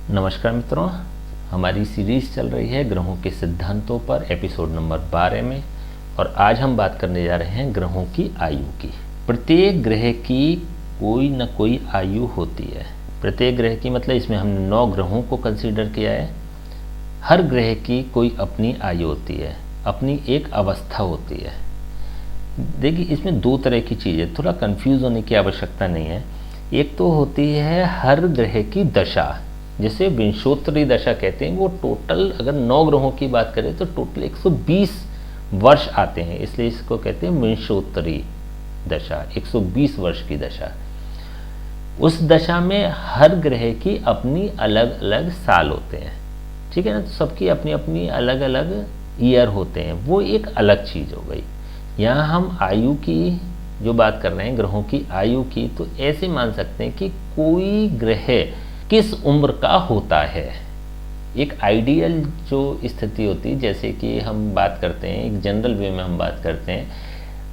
नमस्कार मित्रों, हमारी सीरीज़ चल रही है ग्रहों के सिद्धांतों पर, एपिसोड नंबर 12 में। और आज हम बात करने जा रहे हैं ग्रहों की आयु की। प्रत्येक ग्रह की कोई न कोई आयु होती है। प्रत्येक ग्रह की मतलब इसमें हमने 9 ग्रहों को कंसीडर किया है। हर ग्रह की कोई अपनी आयु होती है, अपनी एक अवस्था होती है। देखिए, इसमें दो तरह की चीज़ें, थोड़ा कंफ्यूज होने की आवश्यकता नहीं है। एक तो होती है हर ग्रह की दशा, जिसे विंशोत्तरी दशा कहते हैं। वो टोटल अगर 9 ग्रहों की बात करें तो टोटल 120 वर्ष आते हैं, इसलिए इसको कहते हैं विंशोत्तरी दशा, 120 वर्ष की दशा। उस दशा में हर ग्रह की अपनी अलग अलग साल होते हैं, ठीक है ना। तो सबकी अपनी अपनी अलग अलग ईयर होते हैं, वो एक अलग चीज़ हो गई। यहाँ हम आयु की जो बात कर रहे हैं, ग्रहों की आयु की, तो ऐसे मान सकते हैं कि कोई ग्रह किस उम्र का होता है। एक आइडियल जो स्थिति होती है, जैसे कि हम बात करते हैं एक जनरल वे में हम बात करते हैं,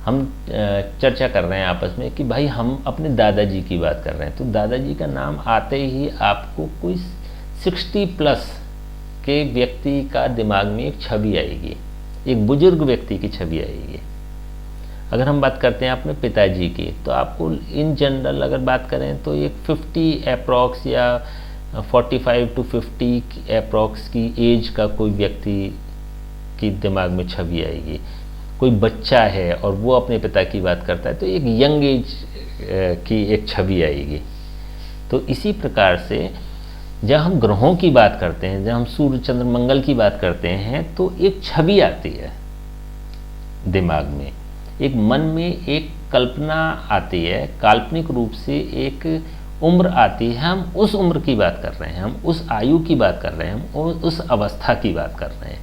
हम चर्चा कर रहे हैं आपस में कि भाई हम अपने दादाजी की बात कर रहे हैं, तो दादाजी का नाम आते ही आपको कोई 60 प्लस के व्यक्ति का दिमाग में एक छवि आएगी, एक बुजुर्ग व्यक्ति की छवि आएगी। अगर हम बात करते हैं अपने पिताजी की, तो आपको इन जनरल अगर बात करें तो एक 50 अप्रॉक्स या 45 to 50 अप्रॉक्स की एज का कोई व्यक्ति की दिमाग में छवि आएगी। कोई बच्चा है और वो अपने पिता की बात करता है तो एक यंग एज की एक छवि आएगी। तो इसी प्रकार से जब हम ग्रहों की बात करते हैं, जब हम सूर्य चंद्र मंगल की बात करते हैं, तो एक छवि आती है दिमाग में, एक मन में एक कल्पना आती है, काल्पनिक रूप से एक उम्र आती है। हम उस उम्र की बात कर रहे हैं, हम उस आयु की बात कर रहे हैं, हम उस अवस्था की बात कर रहे हैं।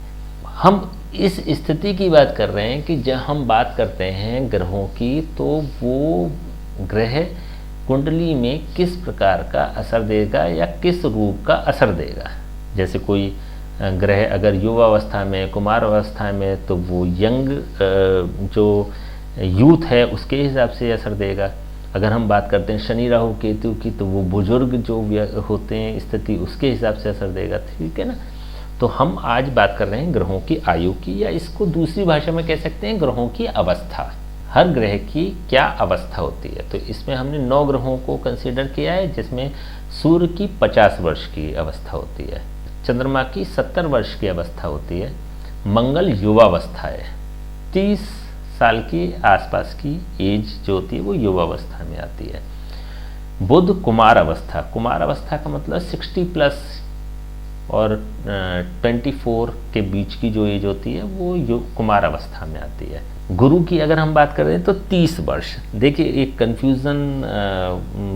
हम इस स्थिति की बात कर रहे हैं कि जब हम बात करते हैं ग्रहों की, तो वो ग्रह कुंडली में किस प्रकार का असर देगा या किस रूप का असर देगा। जैसे कोई ग्रह अगर युवावस्था में, कुमार अवस्था में, तो वो यंग जो यूथ है उसके हिसाब से असर देगा। अगर हम बात करते हैं शनि राहु केतु की, तो वो बुजुर्ग जो होते हैं स्थिति, उसके हिसाब से असर देगा, ठीक है ना। तो हम आज बात कर रहे हैं ग्रहों की आयु की, या इसको दूसरी भाषा में कह सकते हैं ग्रहों की अवस्था। हर ग्रह की क्या अवस्था होती है। तो इसमें हमने 9 ग्रहों को कंसीडर किया है, जिसमें सूर्य की 50 वर्ष की अवस्था होती है, चंद्रमा की 70 वर्ष की अवस्था होती है, मंगल युवावस्था है, 30 साल की आसपास की एज जो होती है वो युवावस्था में आती है। बुध कुमार अवस्था, कुमार अवस्था का मतलब 60 प्लस और 24 के बीच की जो एज होती है वो कुमार अवस्था में आती है। गुरु की अगर हम बात करें तो 30 वर्ष। देखिए, एक कन्फ्यूज़न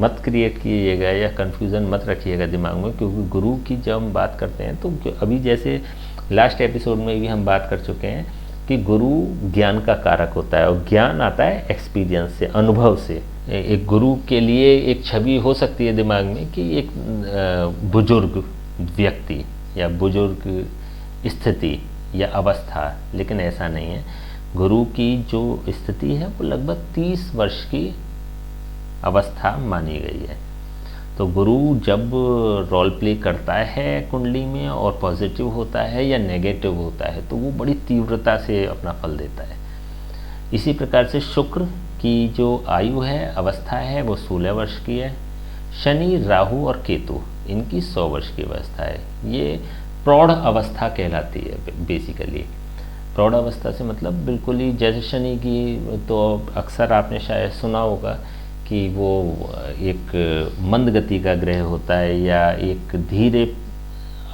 मत क्रिएट कीजिएगा या कन्फ्यूज़न मत रखिएगा दिमाग में, क्योंकि गुरु की जब हम बात करते हैं तो अभी जैसे लास्ट एपिसोड में भी हम बात कर चुके हैं कि गुरु ज्ञान का कारक होता है, और ज्ञान आता है एक्सपीरियंस से, अनुभव से। एक गुरु के लिए एक छवि हो सकती है दिमाग में कि एक बुजुर्ग व्यक्ति या बुजुर्ग स्थिति या अवस्था, लेकिन ऐसा नहीं है। गुरु की जो स्थिति है वो लगभग 30 वर्ष की अवस्था मानी गई है। तो गुरु जब रोल प्ले करता है कुंडली में और पॉजिटिव होता है या नेगेटिव होता है, तो वो बड़ी तीव्रता से अपना फल देता है। इसी प्रकार से शुक्र की जो आयु है, अवस्था है, वो 16 वर्ष की है। शनि राहु और केतु, इनकी 100 वर्ष की अवस्था है। ये प्रौढ़ अवस्था कहलाती है बेसिकली। प्रौढ़ अवस्था से मतलब बिल्कुल ही जैसे शनि की, तो अक्सर आपने शायद सुना होगा कि वो एक मंद गति का ग्रह होता है या एक धीरे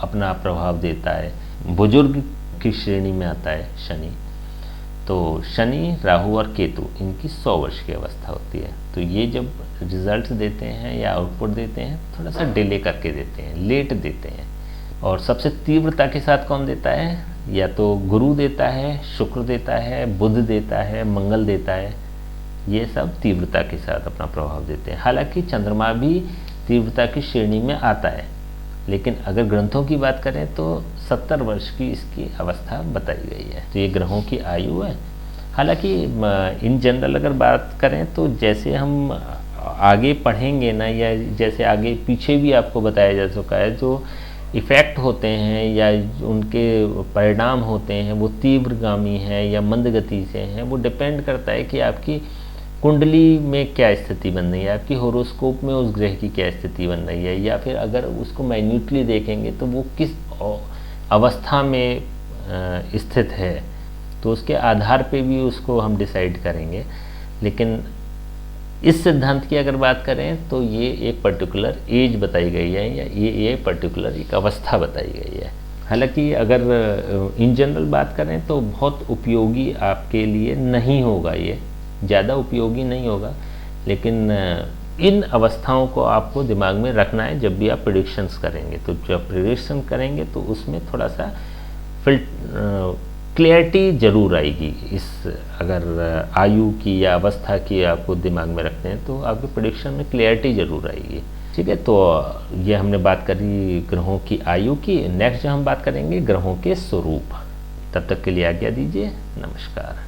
अपना प्रभाव देता है, बुजुर्ग की श्रेणी में आता है शनि। तो शनि राहु और केतु, इनकी 100 वर्ष की अवस्था होती है। तो ये जब रिजल्ट्स देते हैं या आउटपुट देते हैं, थोड़ा सा डिले करके देते हैं, लेट देते हैं। और सबसे तीव्रता के साथ कौन देता है? या तो गुरु देता है, शुक्र देता है, बुध देता है, मंगल देता है। ये सब तीव्रता के साथ अपना प्रभाव देते हैं। हालांकि चंद्रमा भी तीव्रता की श्रेणी में आता है, लेकिन अगर ग्रंथों की बात करें तो 70 वर्ष की इसकी अवस्था बताई गई है। तो ये ग्रहों की आयु है। हालांकि इन जनरल अगर बात करें तो जैसे हम आगे पढ़ेंगे ना, या जैसे आगे पीछे भी आपको बताया जा चुका है, जो इफ़ेक्ट होते हैं या उनके परिणाम होते हैं वो तीव्रगामी हैं या मंद गति से हैं, वो डिपेंड करता है कि आपकी कुंडली में क्या स्थिति बन रही है, आपकी होरोस्कोप में उस ग्रह की क्या स्थिति बन रही है, या फिर अगर उसको माइन्यूटली देखेंगे तो वो किस अवस्था में स्थित है, तो उसके आधार पे भी उसको हम डिसाइड करेंगे। लेकिन इस सिद्धांत की अगर बात करें तो ये एक पर्टिकुलर एज बताई गई है, या ये पर्टिकुलर एक अवस्था बताई गई है। हालांकि अगर इन जनरल बात करें तो बहुत उपयोगी आपके लिए नहीं होगा, ये ज़्यादा उपयोगी नहीं होगा, लेकिन इन अवस्थाओं को आपको दिमाग में रखना है जब भी आप प्रेडिक्शंस करेंगे। तो जब प्रेडिक्शन करेंगे तो उसमें थोड़ा सा क्लियरिटी ज़रूर आएगी। इस अगर आयु की या अवस्था की आपको दिमाग में रखते हैं तो आपके प्रेडिक्शन में क्लियरिटी ज़रूर आएगी। ठीक है, तो ये हमने बात करी ग्रहों की आयु की। नेक्स्ट जो हम बात करेंगे ग्रहों के स्वरूप। तब तक के लिए आज्ञा दीजिए, नमस्कार।